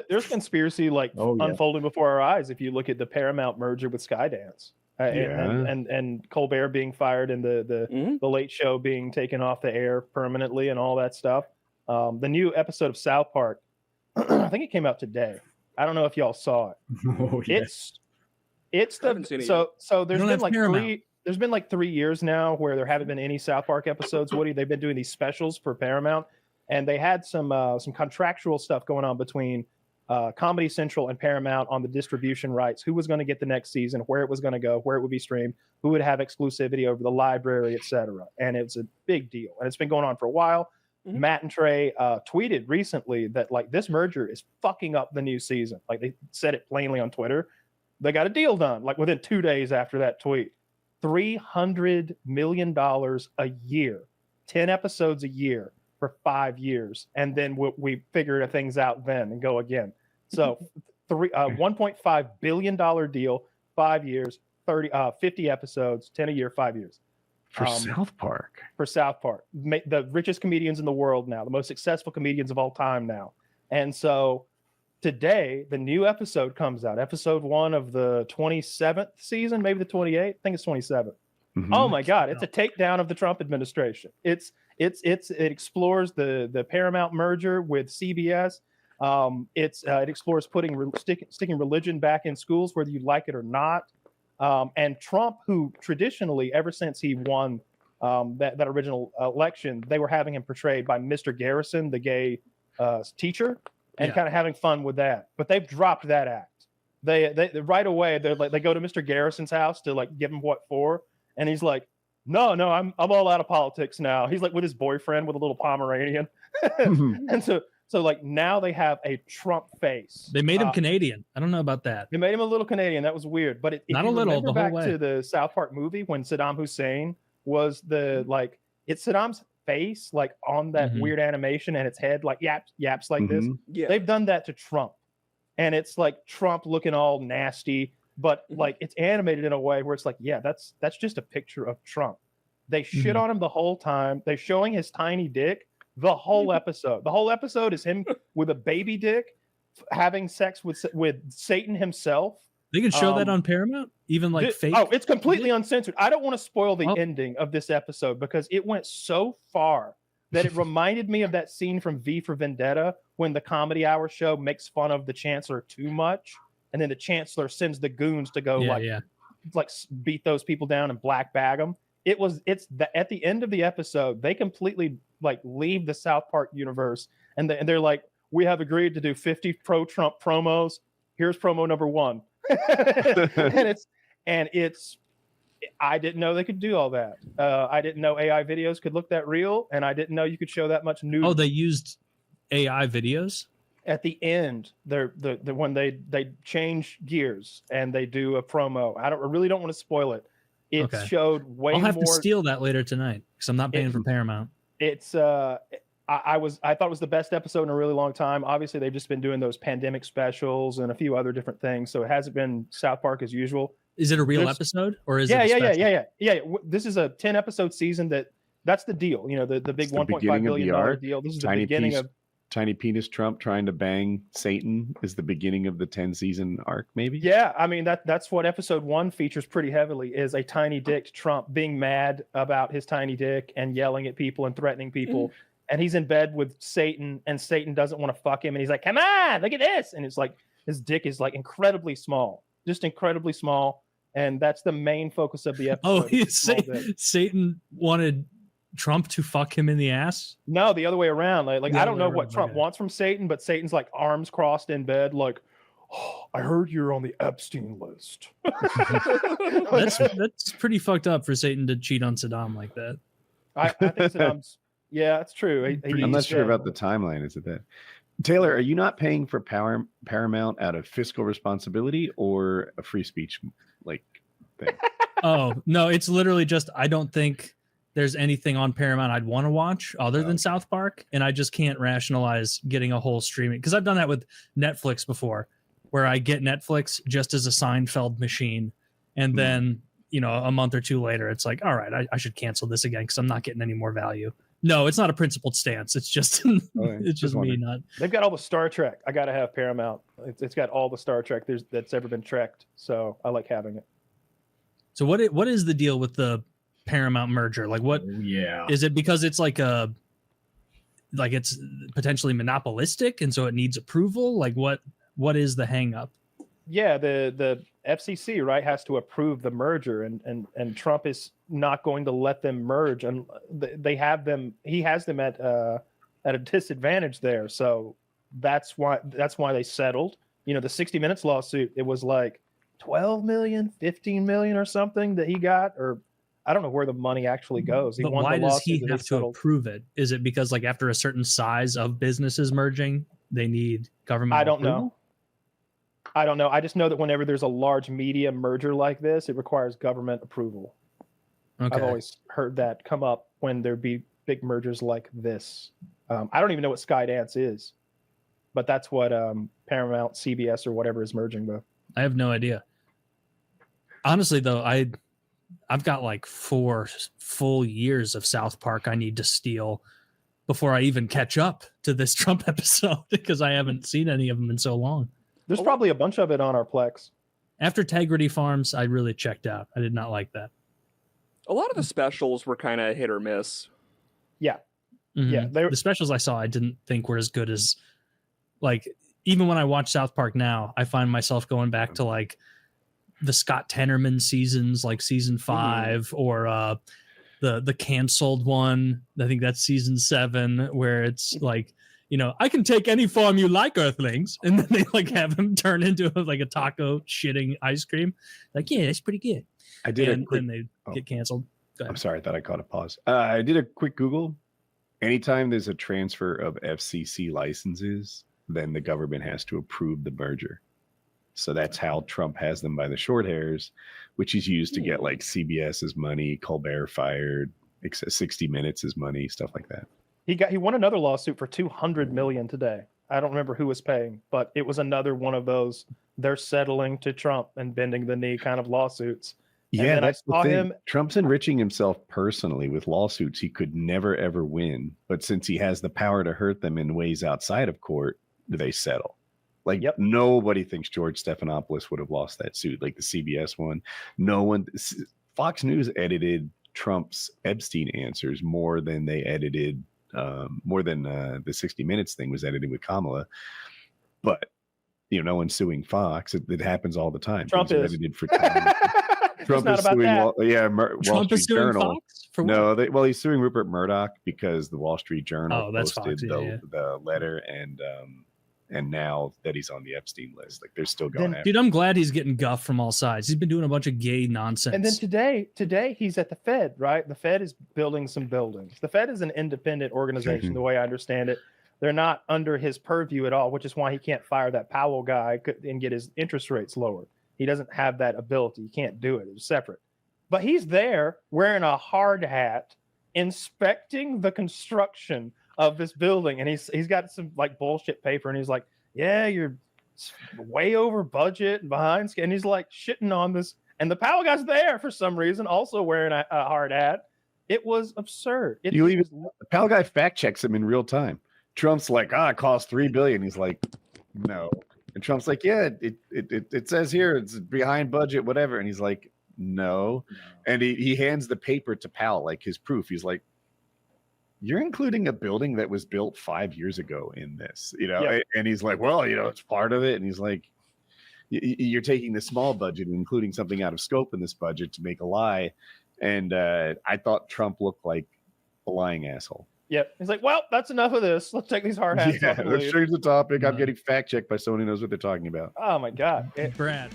There's conspiracy unfolding before our eyes. If you look at the Paramount merger with Skydance, and Colbert being fired and the Late Show being taken off the air permanently and all that stuff. The new episode of South Park, I think it came out today. I don't know if y'all saw it. Oh, yeah. It's the so there's been like 3 years now where there haven't been any South Park episodes. Woody, they've been doing these specials for Paramount, and they had some contractual stuff going on between Comedy Central and Paramount on the distribution rights, who was going to get the next season, where it was going to go, where it would be streamed, who would have exclusivity over the library, etc. And it's a big deal, and it's been going on for a while. Matt and Trey tweeted recently that this merger is fucking up the new season. Like, they said it plainly on Twitter. They got a deal done within 2 days after that tweet. $300 million a year, 10 episodes a year for 5 years, and then we figure things out then and go again. So $1.5 billion deal, 5 years, 50 episodes, 10 a year, 5 years. For South Park. For South Park. The richest comedians in the world now, the most successful comedians of all time now. And so today, the new episode comes out, episode 1 of the 27th season, maybe the 28th. I think it's 27th. Oh my God, it's a takedown of the Trump administration. It explores the Paramount merger with CBS. It explores sticking religion back in schools, whether you like it or not. And Trump, who traditionally, ever since he won that original election, they were having him portrayed by Mr. Garrison, the gay teacher, and kind of having fun with that. But they've dropped that act. They right away they go to Mr. Garrison's house to give him what for, and he's like, no, I'm all out of politics now. He's with his boyfriend with a little Pomeranian, and so now they have a Trump face. They made him Canadian. I don't know about that. They made him a little Canadian. That was weird. But not a little. The back whole way. To the South Park movie when Saddam Hussein was it's Saddam's face on that weird animation, and its head yaps like this. Yeah. They've done that to Trump, and it's Trump looking all nasty, but it's animated in a way where it's that's just a picture of Trump. They shit on him the whole time. They're showing his tiny dick the whole episode. The whole episode is him with a baby dick having sex with Satan himself. They can show that on Paramount, even fake. Oh, it's completely uncensored. I don't want to spoil the ending of this episode because it went so far that it reminded me of that scene from V for Vendetta when the Comedy Hour show makes fun of the Chancellor too much, and then the Chancellor sends the goons to go beat those people down and black bag them. At the end of the episode, they completely leave the South Park universe, and they're like, we have agreed to do 50 pro-Trump promos. Here's promo number 1. and it's I didn't know they could do all that. I didn't know AI videos could look that real, and I didn't know you could show that much nude. Oh, they used AI videos at the end. They're when they change gears and they do a promo. I really don't want to spoil it. It showed way more. I'll have to steal that later tonight because I'm not paying for Paramount. It's I thought it was the best episode in a really long time. Obviously, they've just been doing those pandemic specials and a few other different things, so it hasn't been South Park as usual. Is it a real episode or is it? Yeah. This is a 10 episode season. That's the deal. The big $1.5 billion deal. This is the beginning of Tiny Penis Trump trying to bang Satan is the beginning of the 10 season arc, maybe. Yeah, I mean that's what episode 1 features pretty heavily, is a tiny dick Trump being mad about his tiny dick and yelling at people and threatening people. And he's in bed with Satan, and Satan doesn't want to fuck him, and he's like, "Come on, look at this!" And it's his dick is incredibly small, just incredibly small, and that's the main focus of the episode. Oh, Satan wanted Trump to fuck him in the ass? No, the other way around. I don't know what Trump wants from Satan, but Satan's arms crossed in bed, oh, I heard you're on the Epstein list. That's pretty fucked up for Satan to cheat on Saddam like that. I think Saddam's. Yeah, that's true. I'm not sure about the timeline. Is it that? Taylor, are you not paying for Paramount out of fiscal responsibility or a free speech thing? Oh, no, it's literally just I don't think there's anything on Paramount I'd want to watch other than South Park, and I just can't rationalize getting a whole streaming, because I've done that with Netflix before, where I get Netflix just as a Seinfeld machine, and then a month or two later it's all right, I should cancel this again because I'm not getting any more value. No, it's not a principled stance. It's just it's just me not. They've got all the Star Trek. I gotta have Paramount. It's got all the Star Trek that's ever been trekked. So I like having it. So what is the deal with the Paramount merger? Like what? Is it because it's like it's potentially monopolistic and so it needs approval? Like what is the hang up? Yeah, the FCC, right, has to approve the merger, and Trump is not going to let them merge, and he has them at a disadvantage there. So that's why they settled. You know, the 60 Minutes lawsuit, it was like 12 million, 15 million or something that he got, or I don't know where the money actually goes. But why does he have to approve it? Is it because like after a certain size of businesses merging, they need government approval? I don't know. I just know that whenever there's a large media merger like this, it requires government approval. Okay. I've always heard that come up when there be big mergers like this. I don't even know what Skydance is, but that's what Paramount, CBS, or whatever is merging with. I have no idea. Honestly, though, I've got like 4 full years of South Park I need to steal before I even catch up to this Trump episode because I haven't seen any of them in so long. There's probably a bunch of it on our Plex. After Tegrity Farms, I really checked out. I did not like that. A lot of the specials were kind of hit or miss. Yeah. Mm-hmm. Yeah. The specials I saw, I didn't think were as good as, like, even when I watch South Park now, I find myself going back to like the Scott Tenorman seasons, like season 5, or the canceled one. I think that's season 7, where it's like, you know, I can take any form you like, Earthlings, and then they like have him turn into like a taco shitting ice cream. Like, yeah, that's pretty good. I did, and then they get canceled. I'm sorry, I thought I caught a pause. I did a quick Google. Anytime there's a transfer of FCC licenses, then the government has to approve the merger. So that's how Trump has them by the short hairs, which he's used to get like CBS's money, Colbert fired, 60 Minutes' money, stuff like that. He won another lawsuit for $200 million today. I don't remember who was paying, but it was another one of those they're settling to Trump and bending the knee kind of lawsuits. Yeah, that's the thing. Trump's enriching himself personally with lawsuits he could never, ever win. But since he has the power to hurt them in ways outside of court, they settle. Like, Nobody thinks George Stephanopoulos would have lost that suit, like the CBS one. No one. Fox News edited Trump's Epstein answers more than they edited, the 60 Minutes thing was edited with Kamala. But, you know, no one's suing Fox. It happens all the time. Trump is edited for time. Trump is suing Wall Street Journal. Fox for what? No, he's suing Rupert Murdoch because the Wall Street Journal posted Fox, the letter, and now that he's on the Epstein list, like they're still going after. Dude, I'm glad he's getting guff from all sides. He's been doing a bunch of gay nonsense. And then today he's at the Fed, right? The Fed is building some buildings. The Fed is an independent organization, the way I understand it. They're not under his purview at all, which is why he can't fire that Powell guy and get his interest rates lowered. He doesn't have that ability. He can't do it. It's separate. But he's there wearing a hard hat, inspecting the construction of this building. And he's got some like bullshit paper. And he's like, yeah, you're way over budget and behind. And he's like shitting on this. And the Powell guy's there for some reason, also wearing a hard hat. It was absurd. The Powell guy fact checks him in real time. Trump's like, it costs $3 billion. He's like, no. And Trump's like, yeah, it says here it's behind budget, whatever. And he's like, no. And he hands the paper to Powell, like his proof. He's like, you're including a building that was built 5 years ago in this, you know? Yeah. And he's like, well, you know, it's part of it. And he's like, you're taking the small budget and including something out of scope in this budget to make a lie. And I thought Trump looked like a lying asshole. Yep. He's like, well, that's enough of this. Let's take these hard hats off. Let's change the topic. I'm getting fact checked by someone who knows what they're talking about. Oh, my God. Brad.